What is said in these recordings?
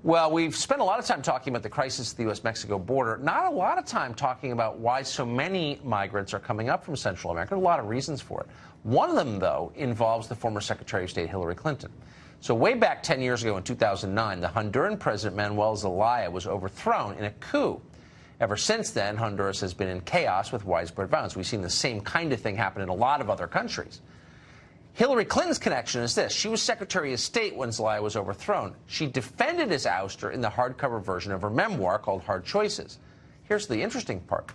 Well, we've spent a lot of time talking about the crisis at the U.S.-Mexico border, not a lot of time talking about why so many migrants are coming up from Central America. There are a lot of reasons for it. One of them, though, involves the former Secretary of State Hillary Clinton. So way back 10 years ago in 2009, the Honduran President Manuel Zelaya was overthrown in a coup. Ever since then, Honduras has been in chaos with widespread violence. We've seen the same kind of thing happen in a lot of other countries. Hillary Clinton's connection is this. She was Secretary of State when Zelaya was overthrown. She defended his ouster in the hardcover version of her memoir called Hard Choices. Here's the interesting part.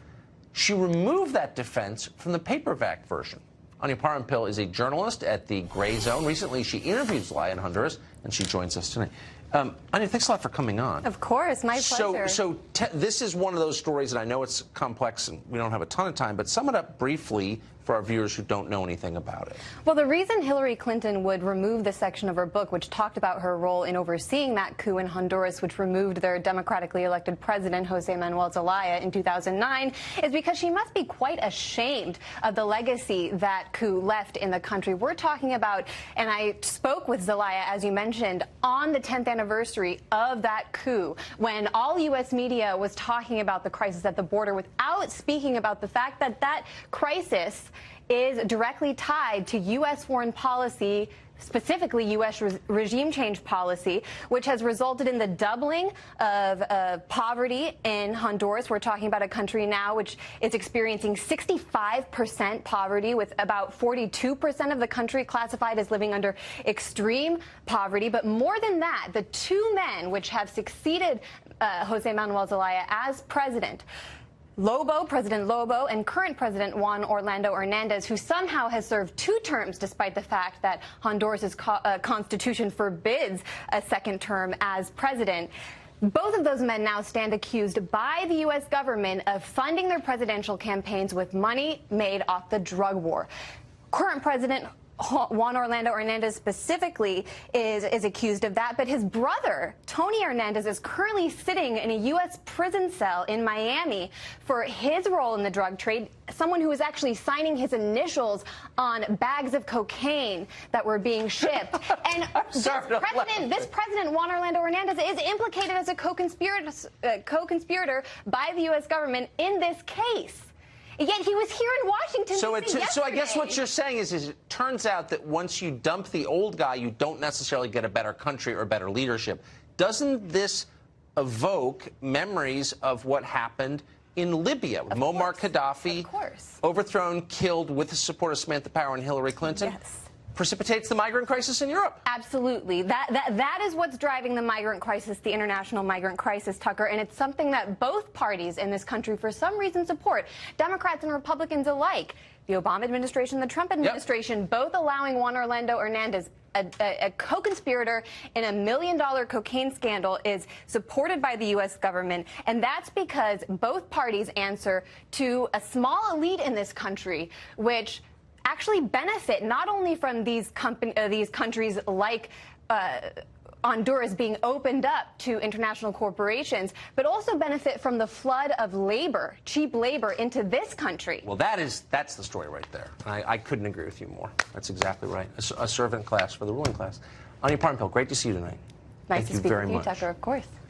She removed that defense from the paperback version. Anya Parampil is a journalist at the Grayzone. Recently, she interviewed Zelaya in Honduras, and she joins us tonight. Anya, thanks a lot for coming on. Of course, my pleasure. So this is one of those stories, and I know it's complex and we don't have a ton of time, but sum it up briefly for our viewers who don't know anything about it. Well, the reason Hillary Clinton would remove the section of her book which talked about her role in overseeing that coup in Honduras, which removed their democratically elected president, Jose Manuel Zelaya, in 2009, is because she must be quite ashamed of the legacy that coup left in the country. We're talking about, and I spoke with Zelaya, as you mentioned, on the 10th anniversary of that coup, when all U.S. media was talking about the crisis at the border without speaking about the fact that that crisis is directly tied to U.S. foreign policy, specifically U.S. regime change policy, which has resulted in the doubling of poverty in Honduras. We're talking about a country now which is experiencing 65% poverty, with about 42% of the country classified as living under extreme poverty. But more than that, the two men which have succeeded Jose Manuel Zelaya as president, President Lobo, and current President Juan Orlando Hernandez, who somehow has served 2 terms despite the fact that Honduras' constitution forbids a second term as president. Both of those men now stand accused by the U.S. government of funding their presidential campaigns with money made off the drug war. Current President Juan Orlando Hernandez specifically is accused of that, but his brother, Tony Hernandez, is currently sitting in a U.S. prison cell in Miami for his role in the drug trade, someone who was actually signing his initials on bags of cocaine that were being shipped. And this president, Juan Orlando Hernandez, is implicated as a co-conspirator by the U.S. government in this case. Yet he was here in Washington, so yesterday. I guess what you're saying is it turns out that once you dump the old guy, you don't necessarily get a better country or better leadership. Doesn't this evoke memories of what happened in Libya? Muammar Gaddafi, overthrown, killed with the support of Samantha Power and Hillary Clinton? Yes. Precipitates the migrant crisis in Europe. Absolutely. That is what's driving the migrant crisis, the international migrant crisis, Tucker, and it's something that both parties in this country for some reason support, Democrats and Republicans alike. The Obama administration, the Trump administration, both allowing Juan Orlando Hernandez, a co-conspirator in $1 million cocaine scandal, is supported by the U.S. government, and that's because both parties answer to a small elite in this country, which actually benefit not only from these countries like Honduras being opened up to international corporations, but also benefit from the flood of labor, cheap labor, into this country. Well, that's the story right there. I couldn't agree with you more. That's exactly right. A servant class for the ruling class. Anya Parampil, great to see you tonight. Nice to speak with you, Tucker, of course.